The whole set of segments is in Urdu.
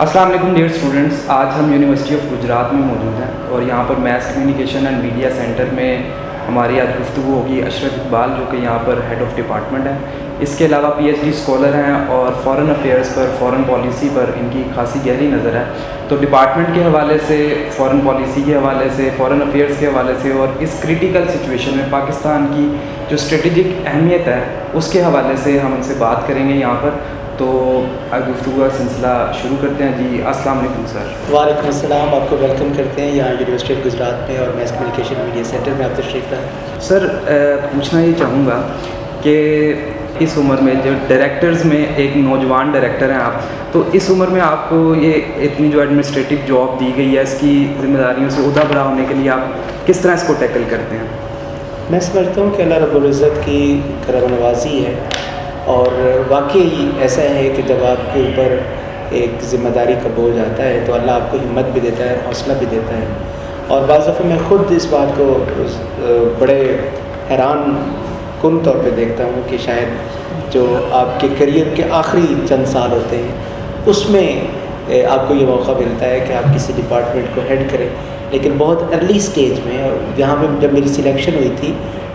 السلام علیکم ڈیئر اسٹوڈنٹس، آج ہم یونیورسٹی آف گجرات میں موجود ہیں اور یہاں پر mass communication and media centre میں ہماری آج گفتگو ہوگی اشرف اقبال، جو کہ یہاں پر ہیڈ آف ڈپارٹمنٹ ہے. اس کے علاوہ پی ایچ ڈی اسکالر ہیں اور فارن افیئرس پر، فارن پالیسی پر ان کی خاصی گہری نظر ہے. تو ڈپارٹمنٹ کے حوالے سے، فارن پالیسی کے حوالے سے، فارن افیئرس کے حوالے سے اور اس کریٹیکل سچویشن میں پاکستان کی جو اسٹریٹجک اہمیت ہے اس کے حوالے سے ہم ان سے بات کریں گے یہاں پر. تو گفتگو کا سلسلہ شروع کرتے ہیں. جی السلام علیکم سر. وعلیکم السلام. آپ کو ویلکم کرتے ہیں یہاں یونیورسٹی آف گجرات میں اور میس کمیونیکیشن میڈیا سینٹر میں آپ تشریف لائیں. سر پوچھنا یہ چاہوں گا کہ اس عمر میں جو ڈائریکٹرز میں ایک نوجوان ڈائریکٹر ہیں آپ، تو اس عمر میں آپ کو یہ اتنی جو ایڈمنسٹریٹو جاب دی گئی ہے، اس کی ذمہ داریوں سے عہدہ برا ہونے کے لیے آپ کس طرح اس کو ٹیکل کرتے ہیں؟ میں سمجھتا ہوں کہ اللہ رب العزت کی کرم نوازی ہے، اور واقعی ایسا ہے کہ جب آپ کے اوپر ایک ذمہ داری کا بوجھ آتا ہے تو اللہ آپ کو ہمت بھی دیتا ہے، حوصلہ بھی دیتا ہے. اور بعض دفعہ میں خود اس بات کو بڑے حیران کن طور پہ دیکھتا ہوں کہ شاید جو آپ کے کریئر کے آخری چند سال ہوتے ہیں اس میں آپ کو یہ موقع ملتا ہے کہ آپ کسی ڈپارٹمنٹ کو ہیڈ کریں. لیکن بہت ارلی سٹیج میں، اور یہاں پہ جب میری سلیکشن ہوئی تھی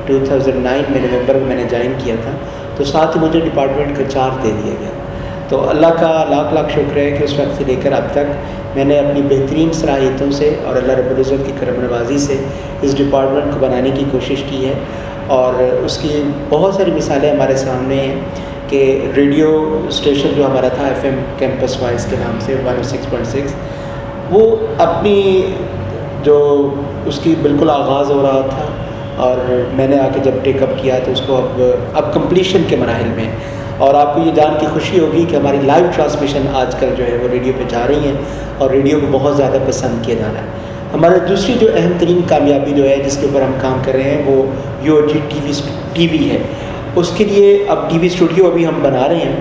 2009 میں، نومبر میں نے جوائن کیا تھا، تو ساتھ ہی مجھے ڈپارٹمنٹ کا چارج دے دیا گیا. تو اللہ کا لاکھ لاکھ شکر ہے کہ اس وقت سے لے کر اب تک میں نے اپنی بہترین صلاحیتوں سے اور اللہ رب العزت کی کرم نوازی سے اس ڈپارٹمنٹ کو بنانے کی کوشش کی ہے. اور اس کی بہت ساری مثالیں ہمارے سامنے ہیں کہ ریڈیو اسٹیشن جو ہمارا تھا ایف ایم کیمپس وائز کے نام سے 106.6، وہ اپنی جو اس کی بالکل آغاز ہو رہا تھا، اور میں نے آ کے جب ٹیک اپ کیا تو اس کو اب کمپلیشن کے مراحل میں. اور آپ کو یہ جان کی خوشی ہوگی کہ ہماری لائیو ٹرانسمیشن آج کل جو ہے وہ ریڈیو پہ جا رہی ہیں اور ریڈیو کو بہت زیادہ پسند کیا جا رہا ہے. ہمارا دوسری جو اہم ترین کامیابی جو ہے جس کے اوپر ہم کام کر رہے ہیں وہ you O G T V ہے. اس کے لیے اب ٹی وی اسٹوڈیو ابھی ہم بنا رہے ہیں،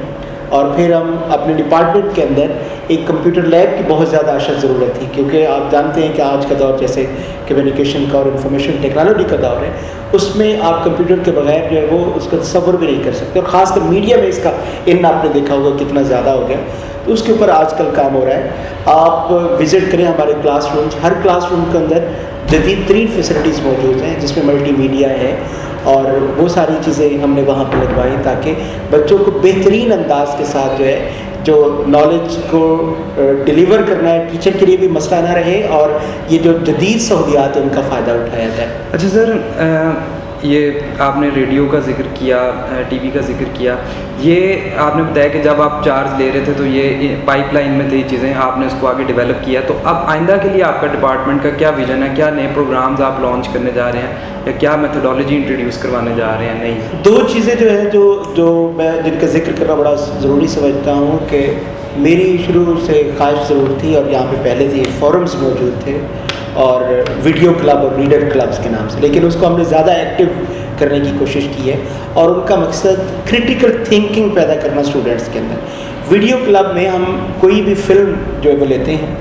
اور پھر ہم اپنے ڈپارٹمنٹ کے اندر ایک کمپیوٹر لیب کی بہت زیادہ اشد ضرورت تھی، کیونکہ آپ جانتے ہیں کہ آج کا دور جیسے کمیونیکیشن کا اور انفارمیشن ٹیکنالوجی کا دور ہے، اس میں آپ کمپیوٹر کے بغیر جو ہے وہ اس کا تصور بھی نہیں کر سکتے. اور خاص کر میڈیا میں اس کا آپ نے دیکھا ہوگا کتنا زیادہ ہو گیا. تو اس کے اوپر آج کل کام ہو رہا ہے. آپ وزٹ کریں ہمارے کلاس روم، ہر کلاس روم کے اندر جدید ترین فیسلٹیز موجود ہیں جس میں ملٹی میڈیا ہے، اور وہ ساری چیزیں ہم نے وہاں پہ لگوائی تاکہ بچوں کو بہترین انداز کے ساتھ جو ہے جو نالج کو ڈیلیور کرنا ہے ٹیچر کے لیے بھی مسئلہ نہ رہے، اور یہ جو جدید سہولیات ہیں ان کا فائدہ اٹھایا جائے. اچھا سر، یہ آپ نے ریڈیو کا ذکر کیا، ٹی وی کا ذکر کیا، یہ آپ نے بتایا کہ جب آپ چارج لے رہے تھے تو یہ پائپ لائن میں تھی چیزیں، آپ نے اس کو آگے ڈیولپ کیا. تو اب آئندہ کے لیے آپ کا ڈپارٹمنٹ کا کیا ویژن ہے؟ کیا نئے پروگرامز آپ لانچ کرنے جا رہے ہیں یا کیا میتھڈالوجی انٹروڈیوس کروانے جا رہے ہیں؟ نہیں، دو چیزیں جو ہے جو میں جن کا ذکر کرنا بڑا ضروری سمجھتا ہوں کہ میری شروع سے خواہش ضرور تھی، اور یہاں پہ پہلے سے فورمز موجود تھے اور ویڈیو کلب اور ریڈر کلبز کے نام سے، لیکن اس کو ہم نے زیادہ ایکٹیو کرنے کی کوشش کی ہے، اور ان کا مقصد کریٹیکل تھنکنگ پیدا کرنا اسٹوڈنٹس کے اندر. ویڈیو کلب میں ہم کوئی بھی فلم جو ہے وہ لیتے ہیں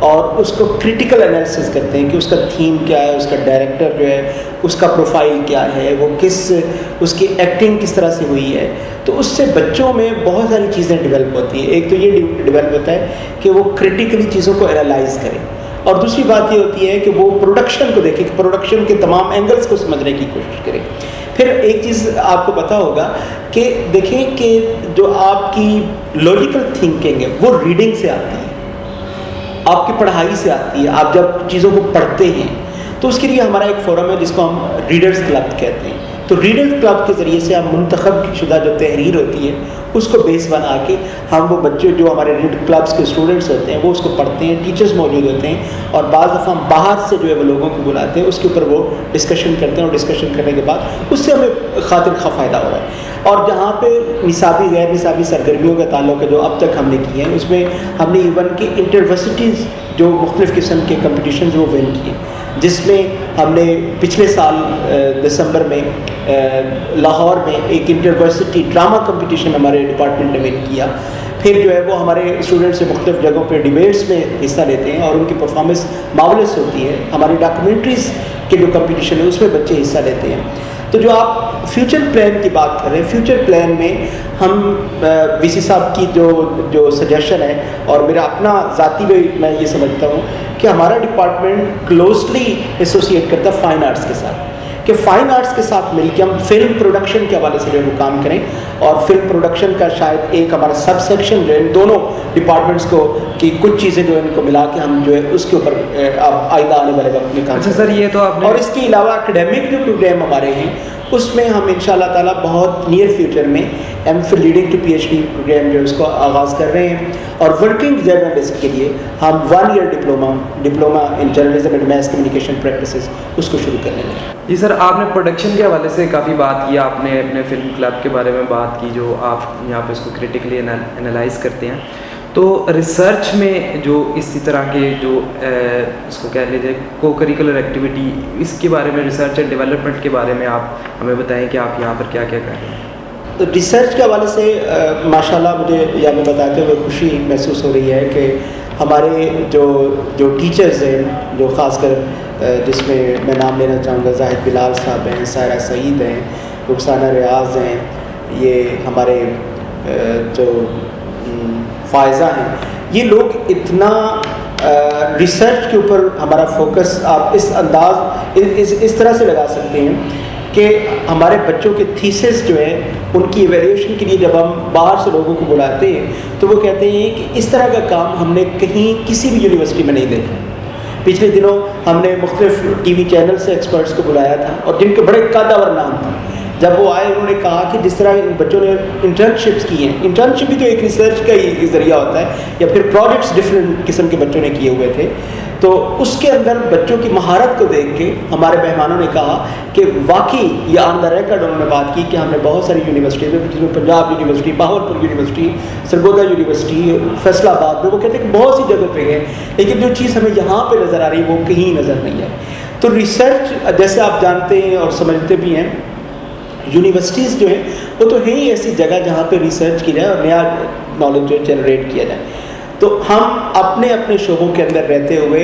اور اس کو کریٹیکل انالیسس کرتے ہیں کہ اس کا تھیم کیا ہے، اس کا ڈائریکٹر جو ہے اس کا پروفائل کیا ہے، وہ اس کی ایکٹنگ کس طرح سے ہوئی ہے. تو اس سے بچوں میں بہت ساری چیزیں ڈیولپ ہوتی ہیں. ایک تو یہ ڈیولپ ہوتا ہے کہ وہ کریٹیکلی چیزوں کو انالائز کریں، اور دوسری بات یہ ہوتی ہے کہ وہ پروڈکشن کو دیکھیں، کہ پروڈکشن کے تمام اینگلز کو سمجھنے کی کوشش کریں. پھر ایک چیز آپ کو پتہ ہوگا کہ دیکھیں کہ جو آپ کی لاجیکل تھنکنگ ہے وہ ریڈنگ سے آتی ہے، آپ کی پڑھائی سے آتی ہے. آپ جب چیزوں کو پڑھتے ہیں تو اس کے لیے ہمارا ایک فورم ہے جس کو ہم ریڈرز کلب کہتے ہیں. تو ریڈرز کلب کے ذریعے سے ہم منتخب شدہ جو تحریر ہوتی ہے اس کو بیس بنا کے ہم وہ بچے جو ہمارے ریڈ کلبس کے اسٹوڈنٹس ہوتے ہیں وہ اس کو پڑھتے ہیں، ٹیچرز موجود ہوتے ہیں، اور بعض دفعہ ہم باہر سے جو ہے وہ لوگوں کو بلاتے ہیں، اس کے اوپر وہ ڈسکشن کرتے ہیں، اور ڈسکشن کرنے کے بعد اس سے ہمیں خاطر خواہ فائدہ ہو رہا ہے. اور جہاں پہ نصابی غیر نصابی سرگرمیوں کا تعلق ہے جو اب تک ہم نے کیے ہیں، اس میں ہم نے ایون کہ انٹرورسٹیز جو مختلف قسم کے کمپٹیشنز وہ ون کیے، جس میں ہم نے پچھلے سال دسمبر میں لاہور میں ایک انٹرورسٹی ڈرامہ کمپٹیشن ہمارے ڈپارٹمنٹ نے ون کیا. پھر جو ہے وہ ہمارے اسٹوڈنٹس سے مختلف جگہوں پہ ڈیبیٹس میں حصہ لیتے ہیں اور ان کی پرفارمنس مارولس ہوتی ہے. ہماری ڈاکومنٹریز کے جو کمپٹیشن ہے اس میں بچے حصہ لیتے ہیں. تو جو آپ فیوچر پلان کی بات کر رہے ہیں، فیوچر پلان میں ہم وی سی صاحب کی جو سجیشن ہے، اور میرا اپنا ذاتی بھی میں یہ سمجھتا ہوں کہ ہمارا ڈپارٹمنٹ کلوزلی ایسوسیٹ کرتا ہے فائن آرٹس کے ساتھ، کہ فائن آرٹس کے ساتھ مل کے ہم فلم پروڈکشن کے حوالے سے جو ہے وہ کام کریں. اور فلم پروڈکشن کا شاید ایک ہمارا سب سیکشن جو ہے ان دونوں ڈپارٹمنٹس کو کی کچھ چیزیں جو ہے ان کو ملا کے ہم جو ہے اس کے اوپر آئندہ آنے والے وقت میں کام کریں. سر یہ تو آپ نے، اور اس کے علاوہ اکیڈیمک جو پروگرام ہمارے ہیں اس میں ہم ان شاء اللہ تعالیٰ بہت نیئر فیوچر میں M Phil leading to P H D program جو ہے اس کو آغاز کر رہے ہیں. اور ورکنگ جرنلسٹ کے لیے ہم 1 year diploma in journalism and mass communication practices اس کو شروع کرنے لگے. جی سر، آپ نے پروڈکشن کے حوالے سے کافی بات کی، آپ نے اپنے فلم کلب کے بارے میں بات کی جو آپ یہاں پہ اس کو کریٹیکلی انالائز کرتے ہیں. تو ریسرچ میں جو اسی طرح کے جو اس کو کہہ لیجیے کو کریکولر ایکٹیویٹی، اس کے بارے میں ریسرچ اینڈ ڈیولپمنٹ کے بارے میں آپ ہمیں بتائیں کہ آپ یہاں پر کیا کیا کر رہے ہیں. تو ریسرچ کے حوالے سے ماشاء اللہ مجھے یہاں پہ بتاتے ہوئے خوشی محسوس ہو رہی ہے کہ ہمارے جو ٹیچرز ہیں، جو خاص کر جس میں میں نام لینا چاہوں گا زاہد بلال صاحب ہیں، سائرہ سعید ہیں، رخسانہ ریاض ہیں، یہ ہمارے جو فائزہ ہیں، یہ لوگ اتنا ریسرچ کے اوپر ہمارا فوکس آپ اس انداز اس طرح سے لگا سکتے ہیں کہ ہمارے بچوں کے تھیسس جو ہیں ان کی ایویلیویشن کے لیے جب ہم باہر سے لوگوں کو بلاتے ہیں تو وہ کہتے ہیں کہ اس طرح کا کام ہم نے کہیں کسی بھی یونیورسٹی میں نہیں دیکھا. پچھلے دنوں ہم نے مختلف ٹی وی چینل سے ایکسپرٹس کو بلایا تھا اور جن کے بڑے قدور نام تھے. جب وہ آئے انہوں نے کہا کہ جس طرح ان بچوں نے انٹرنشپس کی ہیں، انٹرنشپ بھی تو ایک ریسرچ کا ہی ذریعہ ہوتا ہے، یا پھر پروجیکٹس ڈفرینٹ قسم کے بچوں نے کیے ہوئے تھے، تو اس کے اندر بچوں کی مہارت کو دیکھ کے ہمارے مہمانوں نے کہا کہ واقعی یہ آن دا ریکارڈ انہوں نے بات کی کہ ہم نے بہت ساری یونیورسٹیز میں، جس میں Punjab university, Bahawalpur university, Sargodha university, Faisal آباد میں، وہ کہتے ہیں کہ بہت سی جگہ پہ گئے لیکن جو چیز ہمیں یہاں پہ نظر آ رہی ہے وہ کہیں نظر نہیں ہے. تو ریسرچ جیسے آپ جانتے ہیں اور سمجھتے بھی ہیں، یونیورسٹیز جو ہیں وہ تو ہے ہی ایسی جگہ جہاں پہ ریسرچ کی جائے اور نیا نالج جو جنریٹ کیا جائے. تو ہم اپنے اپنے شعبوں کے اندر رہتے ہوئے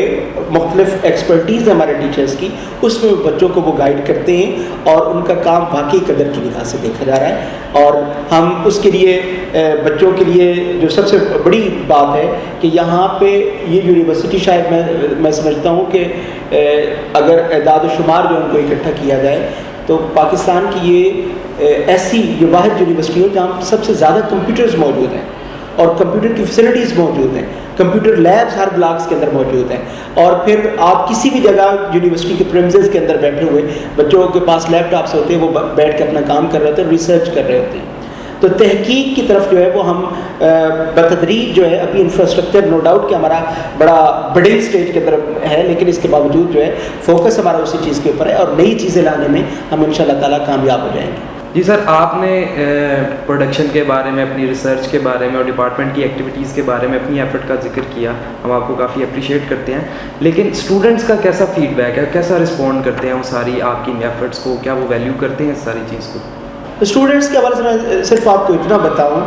مختلف ایکسپرٹیز ہمارے ٹیچرز کی، اس میں بچوں کو وہ گائیڈ کرتے ہیں اور ان کا کام واقعی قدر کی نگاہ سے دیکھا جا رہا ہے. اور ہم اس کے لیے بچوں کے لیے جو سب سے بڑی بات ہے کہ یہاں پہ یہ یونیورسٹی شاید میں سمجھتا ہوں کہ اگر اعداد و شمار جو ان کو اکٹھا کیا جائے تو پاکستان کی یہ واحد یونیورسٹی ہو جہاں سب سے زیادہ کمپیوٹرز موجود ہیں اور کمپیوٹر کی فیسلٹیز موجود ہیں، کمپیوٹر لیبس ہر بلاکس کے اندر موجود ہیں. اور پھر آپ کسی بھی جگہ یونیورسٹی کے پریمزز کے اندر بیٹھے ہوئے بچوں کے پاس لیپ ٹاپس ہوتے ہیں، وہ بیٹھ کے اپنا کام کر رہے ہوتے ہیں، ریسرچ کر رہے ہوتے ہیں. تو تحقیق کی طرف جو ہے وہ ہم بتدریج جو ہے ابھی انفراسٹرکچر نو ڈاؤٹ کہ ہمارا بڑا بڑے اسٹیج کے اندر ہے، لیکن اس کے باوجود جو ہے فوکس ہمارا اسی چیز کے اوپر ہے اور نئی چیزیں لانے میں ہم ان شاء اللہ تعالیٰ کامیاب ہو جائیں گے. جی سر، آپ نے پروڈکشن کے بارے میں، اپنی ریسرچ کے بارے میں اور ڈپارٹمنٹ کی ایکٹیویٹیز کے بارے میں اپنی ایفرٹ کا ذکر کیا، ہم آپ کو کافی اپریشیٹ کرتے ہیں. لیکن اسٹوڈنٹس کا کیسا فیڈ بیک ہے، کیسا رسپونڈ کرتے ہیں وہ ساری آپ کی ایفرٹس کو، کیا وہ ویلیو کرتے ہیں اس ساری چیز کو؟ اسٹوڈنٹس کے حوالے سے میں صرف آپ کو اتنا بتاؤں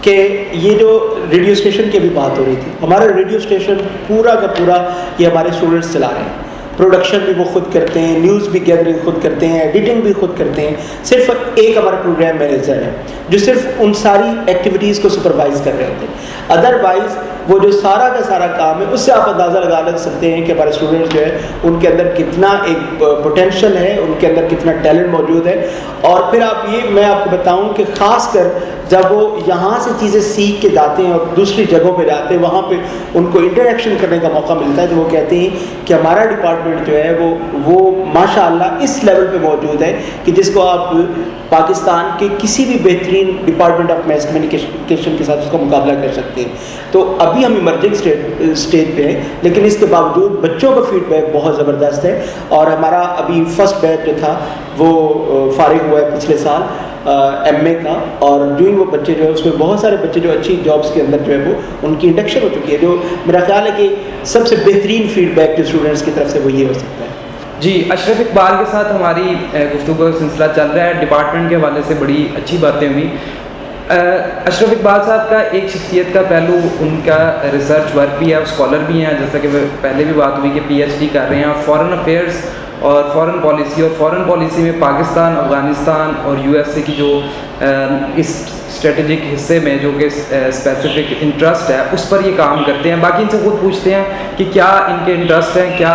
کہ یہ جو ریڈیو اسٹیشن کی بھی بات ہو رہی تھی، ہمارا ریڈیو اسٹیشن پورا کا پورا یہ ہمارے اسٹوڈنٹس چلا رہے ہیں. پروڈکشن بھی وہ خود کرتے ہیں، نیوز بھی گیدرنگ خود کرتے ہیں، ایڈیٹنگ بھی خود کرتے ہیں. صرف ایک ہمارا پروگرام مینیجر ہے جو صرف ان ساری ایکٹیویٹیز کو سپروائز کر رہے ہوتے ہیں. ادروائز وہ جو سارا کا سارا کام ہے اس سے آپ اندازہ لگا سکتے ہیں کہ ہمارے اسٹوڈنٹس جو ہے ان کے اندر کتنا ایک پوٹینشیل ہے، ان کے اندر کتنا ٹیلنٹ موجود ہے. اور پھر میں آپ کو بتاؤں کہ خاص کر جب وہ یہاں سے چیزیں سیکھ کے جاتے ہیں اور دوسری جگہوں پہ جاتے ہیں، وہاں پہ ان کو انٹریکشن کرنے کا موقع ملتا ہے، تو وہ کہتے ہیں کہ ہمارا ڈپارٹمنٹ جو ہے وہ ماشاء اللہ اس لیول پہ موجود ہے کہ جس کو آپ پاکستان کے کسی بھی بہترین ڈپارٹمنٹ آف میس کمیونیکیشن کے ساتھ اس کا مقابلہ کر سکتے ہیں. تو ابھی ہم ایمرجنگ اسٹیج پہ ہیں، لیکن اس کے باوجود بچوں کا فیڈ بیک بہت زبردست ہے. اور ہمارا ابھی فرسٹ بیچ جو تھا وہ فارغ ہوا ہے پچھلے سال ایم اے کا، اور جو ہی وہ بچے جو ہے اس میں بہت سارے بچے جو اچھی جابس کے اندر جو ہے وہ ان کی انڈکشن ہو چکی ہے، جو میرا خیال ہے کہ سب سے بہترین فیڈ بیک جو اسٹوڈنٹس کی طرف سے وہ یہ ہو سکتا ہے. جی، اشرف اقبال کے ساتھ ہماری گفتگو کا سلسلہ چل رہا ہے. ڈپارٹمنٹ کے حوالے سے بڑی اچھی باتیں ہوئی. اشرف اقبال صاحب کا ایک شخصیت کا پہلو ان کا ریسرچ ورک بھی ہے، اسکالر بھی ہیں، جیسا کہ پہلے بھی بات ہوئی کہ پی ایچ ڈی کر رہے ہیں فارن افیئرس اور فارن پالیسی میں پاکستان، افغانستان اور یو ایس اے کی جو اس اسٹریٹجک حصے میں جو کہ اسپیسیفک انٹرسٹ ہے اس پر یہ کام کرتے ہیں. باقی ان سے خود پوچھتے ہیں کہ کیا ان کے انٹرسٹ ہیں، کیا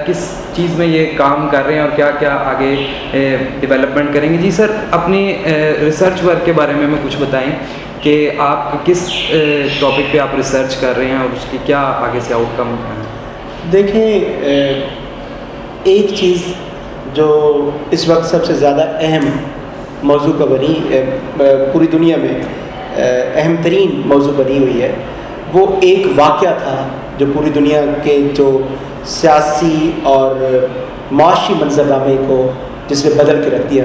کس چیز میں یہ کام کر رہے ہیں اور کیا کیا آگے ڈیولپمنٹ کریں گے. جی سر، اپنی ریسرچ ورک کے بارے میں ہمیں کچھ بتائیں کہ آپ کس ٹاپک پہ آپ ریسرچ کر رہے ہیں اور اس کی کیا آگے سے آؤٹ کم ہے. دیکھیں، ایک چیز جو اس وقت سب سے زیادہ اہم موضوع کا بنی پوری دنیا میں اہم ترین موضوع بنی ہوئی ہے، وہ ایک واقعہ تھا جو پوری دنیا کے جو سیاسی اور معاشی منظرنامے کو جس نے بدل کے رکھ دیا،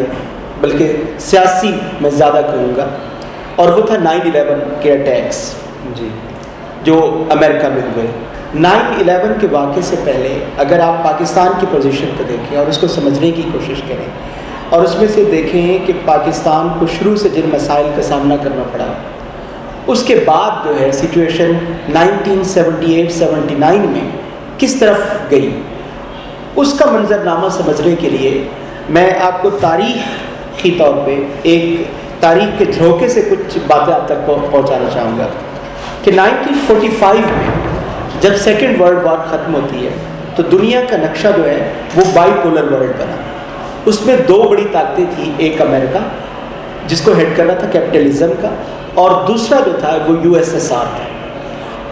بلکہ سیاسی میں زیادہ کہوں گا، اور وہ تھا 9/11 کے اٹیکس جی جو امریکہ میں ہوئے. 9/11 کے واقعے سے پہلے اگر آپ پاکستان کی پوزیشن کو دیکھیں اور اس کو سمجھنے کی کوشش کریں اور اس میں سے دیکھیں کہ پاکستان کو شروع سے جن مسائل کا سامنا کرنا پڑا، اس کے بعد جو ہے سچویشن 1978-79 میں کس طرف گئی، اس کا منظرنامہ سمجھنے کے لیے میں آپ کو تاریخی طور پہ ایک تاریخ کے جھروکے سے کچھ باتیں آپ تک پہنچانا چاہوں گا کہ 1945 میں جب سیکنڈ ورلڈ وار ختم ہوتی ہے تو دنیا کا نقشہ جو ہے وہ بائی پولر ورلڈ بنا. اس میں دو بڑی طاقتیں تھیں، ایک امریکہ جس کو ہیڈ کر رہا تھا کیپٹلزم کا، اور دوسرا جو تھا وہ USSR تھا.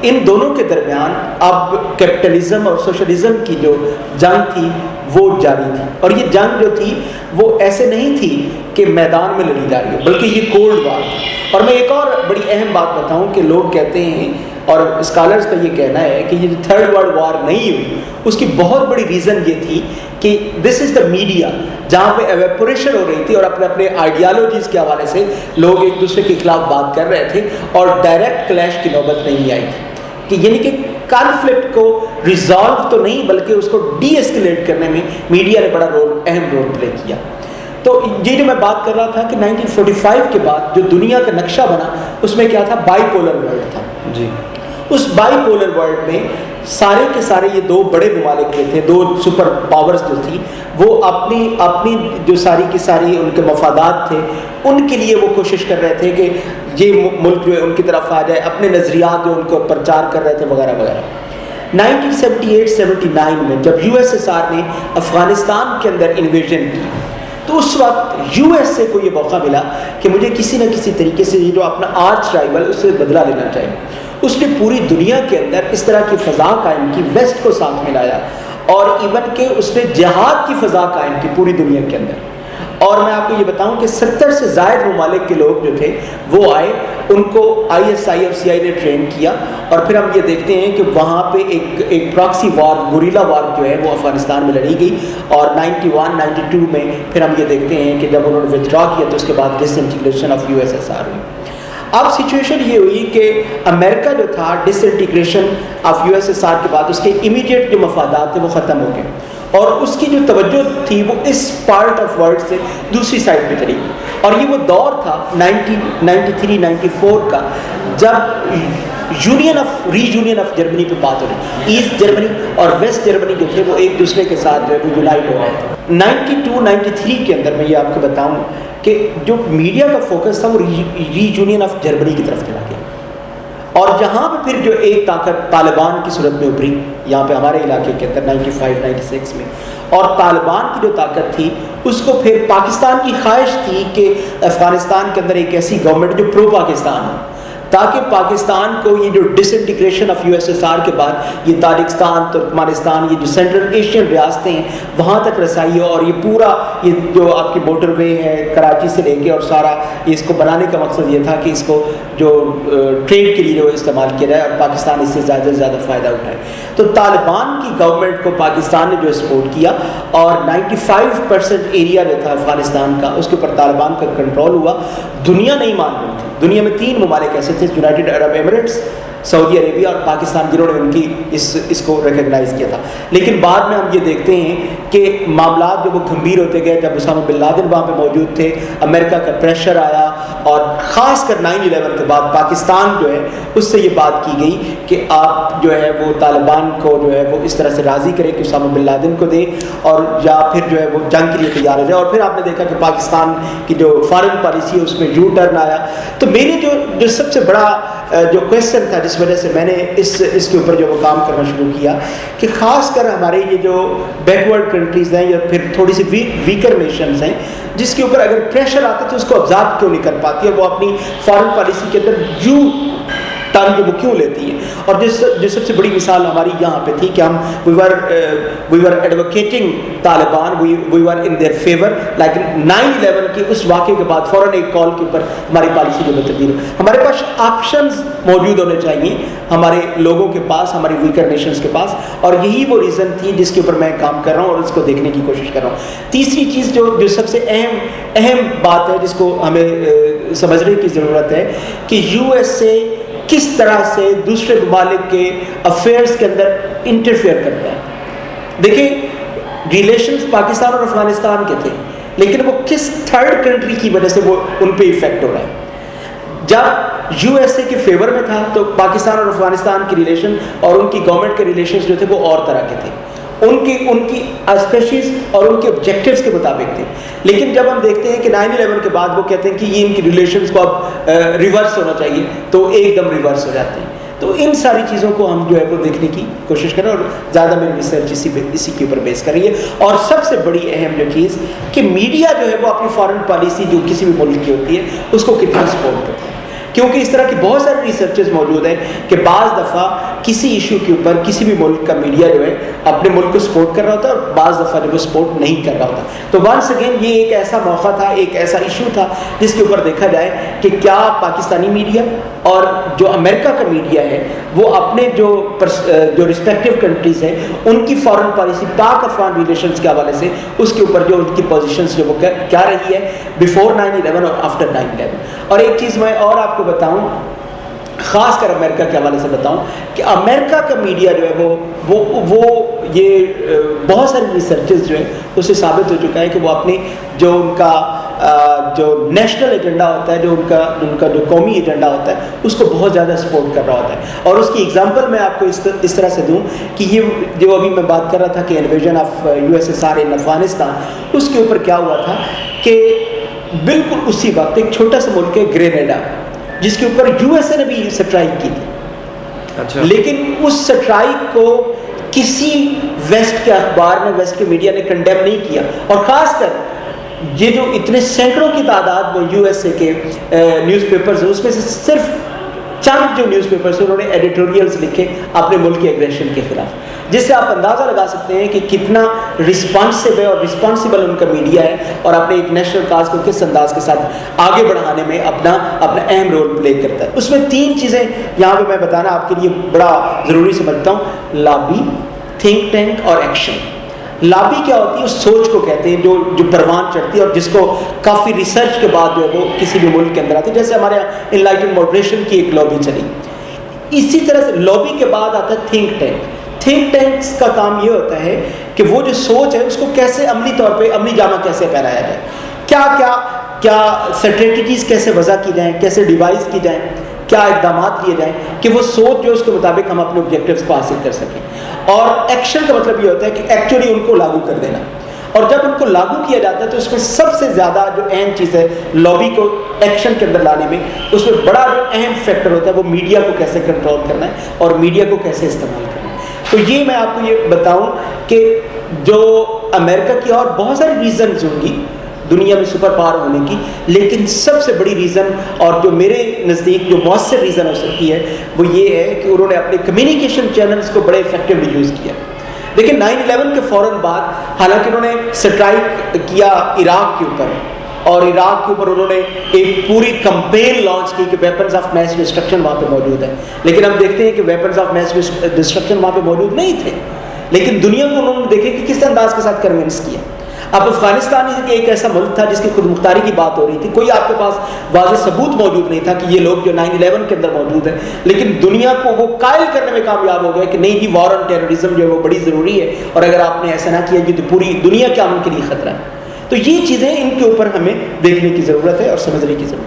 ان دونوں کے درمیان اب کیپٹلزم اور سوشلزم کی جو جنگ تھی وہ جاری تھی، اور یہ جنگ جو تھی وہ ایسے نہیں تھی کہ میدان میں لڑی جا رہی ہو، بلکہ یہ کولڈ وار تھی. اور میں ایک اور بڑی اہم بات بتاؤں کہ لوگ کہتے ہیں اور اسکالرز کا یہ کہنا ہے کہ یہ جو تھرڈ ورلڈ وار نہیں ہوئی، اس کی بہت بڑی ریزن یہ تھی کہ دس از دا میڈیا، جہاں پہ ایویپوریشن ہو رہی تھی اور اپنے اپنے آئیڈیالوجیز کے حوالے سے لوگ ایک دوسرے کے خلاف بات کر رہے تھے اور ڈائریکٹ کلیش کی نوبت نہیں آئی تھی. کہ یعنی کہ کانفلکٹ کو ریزالو تو نہیں بلکہ اس کو ڈی ایسکیلیٹ کرنے میں میڈیا نے بڑا اہم رول پلے کیا. تو یہ جو میں بات کر رہا تھا کہ 1945 کے بعد جو دنیا کا نقشہ بنا اس میں کیا تھا، بائی پولر ورلڈ تھا. جی، اس بائی پولر ورلڈ میں سارے کے سارے یہ دو بڑے ممالک جو تھے، دو سپر پاورز جو تھی، وہ اپنی جو ساری کی ساری ان کے مفادات تھے ان کے لیے وہ کوشش کر رہے تھے کہ یہ ملک جو ہے ان کی طرف آ جائے، اپنے نظریات جو ان کو پرچار کر رہے تھے وغیرہ وغیرہ. 1978-79 میں جب USSR نے افغانستان کے اندر انویژن کی تو اس وقت USA کو یہ موقع ملا کہ مجھے کسی نہ کسی طریقے سے یہ جو اپنا آرچ رائیول اس سے بدلہ لینا چاہیے. اس نے پوری دنیا کے اندر اس طرح کی فضا قائم کی، ویسٹ کو ساتھ ملایا، اور ایون کہ اس نے جہاد کی فضا قائم کی پوری دنیا کے اندر. اور میں آپ کو یہ بتاؤں کہ 70 سے زائد ممالک کے لوگ جو تھے وہ آئے، ان کو ISI اور CIA نے ٹرین کیا، اور پھر ہم یہ دیکھتے ہیں کہ وہاں پہ ایک پراکسی وار، گوریلا وار جو ہے وہ افغانستان میں لڑی گئی، اور 91-92 میں پھر ہم یہ دیکھتے ہیں کہ جب انہوں نے وتھڈرا کیا تو اس کے بعد ڈس انٹیگریشن آف USSR ہوئی. اب سچویشن یہ ہوئی کہ امریکہ جو تھا ڈس انٹیگریشن آف USSR کے بعد اس کے امیڈیٹ جو مفادات تھے وہ ختم ہو گئے، اور اس کی جو توجہ تھی وہ اس پارٹ آف ورلڈ سے دوسری سائڈ پہ چلی گئی. اور یہ وہ دور تھا 1993-94 کا جب ری یونین آف جرمنی پہ بات ہو رہی. ایسٹ جرمنی اور ویسٹ جرمنی جو تھے وہ ایک دوسرے کے ساتھ جو ہے وہ یونائٹ ہو رہے تھے. 92-93 کے اندر میں یہ آپ کو بتاؤں کہ جو میڈیا کا فوکس تھا وہ ری یونین آف جرمنی کی طرف چلا گیا، اور جہاں پہ پھر جو ایک طاقت طالبان کی صورت میں ابھری یہاں پہ ہمارے علاقے کے اندر 95-96 میں، اور طالبان کی جو طاقت تھی اس کو پھر پاکستان کی خواہش تھی کہ افغانستان کے اندر ایک ایسی گورنمنٹ جو پرو پاکستان ہو، تاکہ پاکستان کو یہ جو ڈس انٹیگریشن آف USSR کے بعد یہ تاجکستان، ترکمانستان، یہ جو سینٹرل ایشین ریاستیں ہیں وہاں تک رسائی ہو. اور یہ پورا یہ جو آپ کی موٹر وے ہے کراچی سے لے کے اور سارا اس کو بنانے کا مقصد یہ تھا کہ اس کو جو ٹریڈ کے لیے جو استعمال کیا جائے اور پاکستان اس سے زیادہ سے زیادہ فائدہ اٹھائے. تو طالبان کی گورنمنٹ کو پاکستان نے جو سپورٹ کیا، اور 95% ایریا جو تھا افغانستان کا اس کے اوپر طالبان کا کنٹرول ہوا. دنیا نہیں مان رہی تھی. دنیا میں 3 ممالک ایسے تھے، یونائٹڈ عرب ایمریٹس، سعودی عربیہ اور پاکستان، جنہوں نے ان کی اس کو ریکگنائز کیا تھا. لیکن بعد میں ہم یہ دیکھتے ہیں کہ معاملات جو وہ گھمبیر ہوتے گئے، جب اسامہ بن لادن وہاں پہ موجود تھے، امریکہ کا پریشر آیا اور خاص کر 9/11 کے بعد پاکستان جو ہے اس سے یہ بات کی گئی کہ آپ جو ہے وہ طالبان کو جو ہے وہ اس طرح سے راضی کریں کہ اسامہ بن لادن کو دیں اور یا پھر جو ہے وہ جنگ کے لیے تیار ہو جائے. اور پھر آپ نے دیکھا کہ پاکستان کی جو فارن پالیسی ہے اس میں یو ٹرن آیا. تو میری جو سب سے بڑا جو کویشچن تھا جس وجہ سے میں نے اس کے اوپر جو وہ کام کرنا شروع کیا کہ خاص کر ہمارے یہ جو بیکورڈ کنٹریز ہیں یا پھر تھوڑی سی ویکر نیشنز ہیں جس کے اوپر اگر پریشر آتا ہے تو اس کو ابزارب کیوں نہیں کر پاتی ہے, وہ اپنی فارن پالیسی کے اندر یو ٹرن جو وہ کیوں لیتی ہے. اور جو سب سے بڑی مثال ہماری یہاں پہ تھی کہ ہم we were advocating Taliban, we were in their favour, لیکن 9/11 کے اس واقعے کے بعد فوراً ایک کال کے اوپر ہماری پالیسی جو تبدیل ہو. ہمارے پاس آپشنز موجود ہونے چاہیے ہمارے لوگوں کے پاس, ہماری ویکر نیشنز کے پاس, اور یہی وہ ریزن تھی جس کے اوپر میں کام کر رہا ہوں اور اس کو دیکھنے کی کوشش کر رہا ہوں. تیسری چیز جو سب سے اہم بات ہے جس کو ہمیں سمجھنے کی ضرورت ہے کہ USA کس طرح سے دوسرے ممالک کے افیئرس کے اندر انٹرفیئر کرتا ہے. دیکھیں ریلیشنز پاکستان اور افغانستان کے تھے, لیکن وہ کس تھرڈ کنٹری کی وجہ سے وہ ان پہ ایفیکٹ ہو رہا ہے. جب USA کے فیور میں تھا تو پاکستان اور افغانستان کی ریلیشن اور ان کی گورنمنٹ کے ریلیشنز جو تھے وہ اور طرح کے تھے, ان کی اسپیشیز اور ان کے آبجیکٹیوز کے مطابق تھے. لیکن جب ہم دیکھتے ہیں کہ 9/11 کے بعد وہ کہتے ہیں کہ یہ ان کی ریلیشنز کو اب ریورس ہونا چاہیے, تو ایک دم ریورس ہو جاتے ہیں. تو ان ساری چیزوں کو ہم جو ہے وہ دیکھنے کی کوشش کریں, اور زیادہ میری ریسرچ اسی کے اوپر بیس کر رہی ہے. اور سب سے بڑی اہم جو چیز کہ میڈیا جو ہے وہ اپنی فارن پالیسی جو کسی بھی ملک کی ہوتی ہے اس کو کتنا سپورٹ کرتا ہے, کیونکہ اس طرح کی بہت ساری ریسرچز موجود ہیں کہ بعض دفعہ کسی ایشو کے اوپر کسی بھی ملک کا میڈیا جو ہے اپنے ملک کو سپورٹ کر رہا ہوتا ہے اور بعض دفعہ جو وہ سپورٹ نہیں کر رہا ہوتا. تو ونس اگین یہ ایک ایسا موقع تھا, ایک ایسا ایشو تھا جس کے اوپر دیکھا جائے کہ کیا پاکستانی میڈیا اور جو امریکہ کا میڈیا ہے وہ اپنے جو رسپیکٹیو کنٹریز ہیں ان کی foreign policy Pak Afghan relations کے حوالے سے اس کے اوپر جو ان کی پوزیشنز جو وہ کیا رہی ہے بیفور 9/11 اور آفٹر 9/11. اور ایک چیز میں اور آپ کو بتاؤں, خاص کر امریکہ کے حوالے سے بتاؤں کہ امریکہ کا میڈیا جو ہے وہ یہ بہت ساری ریسرچز جو ہے اس سے ثابت ہو چکا ہے کہ وہ اپنی جو ان کا جو نیشنل ایجنڈا ہوتا ہے, جو ان کا جو قومی ایجنڈا ہوتا ہے اس کو بہت زیادہ سپورٹ کر رہا ہوتا ہے. اور اس کی ایگزامپل میں آپ کو اس طرح سے دوں کہ یہ جو ابھی میں بات کر رہا تھا کہ انویژن آف USSR ان افغانستان, اس کے اوپر کیا ہوا تھا کہ بالکل اسی وقت ایک چھوٹا سا ملک ہے گرینیڈا جس کے اوپر USA نے بھی اسٹرائک کی تھی. اچھا. لیکن اس اسٹرائک کو کسی ویسٹ کے اخبار نے, ویسٹ کے میڈیا نے کنڈیم نہیں کیا. اور خاص کر یہ جو اتنے سینکڑوں کی تعداد میں USA کے نیوز پیپرز ہیں اس میں سے صرف چند جو نیوز پیپرز ہیں انہوں نے ایڈیٹوریلز لکھے اپنے ملک کے ایگریشن کے خلاف, جس سے آپ اندازہ لگا سکتے ہیں کہ کتنا رسپانسو ہے اور رسپانسبل ان کا میڈیا ہے اور اپنے ایک نیشنل کاز کو کس انداز کے ساتھ آگے بڑھانے میں اپنا اہم رول پلے کرتا ہے. اس میں 3 چیزیں یہاں پہ میں بتانا آپ کے لیے بڑا ضروری سمجھتا ہوں, لابی, تھنک ٹینک اور ایکشن. لابی کیا ہوتی ہے, اس سوچ کو کہتے ہیں جو پروان چڑھتی ہے اور جس کو کافی ریسرچ کے بعد جو ہے وہ کسی بھی ملک کے اندر آتی ہے. جیسے ہمارے یہاں انلائٹن ماڈریشن کی ایک لابی چلی, اسی طرح سے لابی کے بعد آتا ہے تھنک ٹینک. تھنک ٹینکس کا کام یہ ہوتا ہے کہ وہ جو سوچ ہے اس کو کیسے عملی طور پہ عملی جامہ کیسے پہنایا جائے, کیا اسٹریٹجیز کیسے وضع کی جائیں, کیسے ڈیوائز کی جائیں, کیا اقدامات لیے جائیں کہ وہ سوچ جو اس کے مطابق ہم اپنے آبجیکٹیوز کو حاصل کر سکیں. اور ایکشن کا مطلب یہ ہوتا ہے کہ ایکچولی ان کو لاگو کر دینا. اور جب ان کو لاگو کیا جاتا ہے تو اس میں سب سے زیادہ جو اہم چیز ہے لابی کو ایکشن کے اندر لانے میں, اس میں بڑا جو اہم فیکٹر ہوتا ہے وہ میڈیا کو کیسے کنٹرول کرنا ہے اور میڈیا کو کیسے استعمال کرنا ہے. تو یہ میں آپ کو یہ بتاؤں کہ جو امریکہ کی اور بہت ساری ریزنز ہوں گی دنیا میں سپر پاور ہونے کی, لیکن سب سے بڑی ریزن اور جو میرے نزدیک جو مؤثر ریزن ہو سکتی ہے وہ یہ ہے کہ انہوں نے اپنے کمیونیکیشن چینلز کو بڑے افیکٹولی یوز کیا. دیکھیں 9/11 کے فوراً بعد حالانکہ انہوں نے سٹرائک کیا عراق کے اوپر, اور عراق کے اوپر انہوں نے ایک پوری کمپین لانچ کی کہ ویپنز آف میس ڈسٹرکشن وہاں پہ موجود ہے, لیکن ہم دیکھتے ہیں کہ ویپنز آف میس ڈسٹرکشن وہاں پہ موجود نہیں تھے. لیکن دنیا کو انہوں نے دیکھے کہ کس انداز کے ساتھ کنونس کیا. اب افغانستان ایک ایسا ملک تھا جس کی خود مختاری کی بات ہو رہی تھی, کوئی آپ کے پاس واضح ثبوت موجود نہیں تھا کہ یہ لوگ جو 9/11 کے اندر موجود ہیں, لیکن دنیا کو وہ قائل کرنے میں کامیاب ہو گئے کہ نہیں جی وار آن ٹیررزم جو ہے وہ بڑی ضروری ہے, اور اگر آپ نے ایسا نہ کیا جی تو پوری دنیا کے امن کے لیے خطرہ ہے. تو یہ چیزیں ان کے اوپر ہمیں دیکھنے کی ضرورت ہے اور سمجھنے کی ضرورت ہے.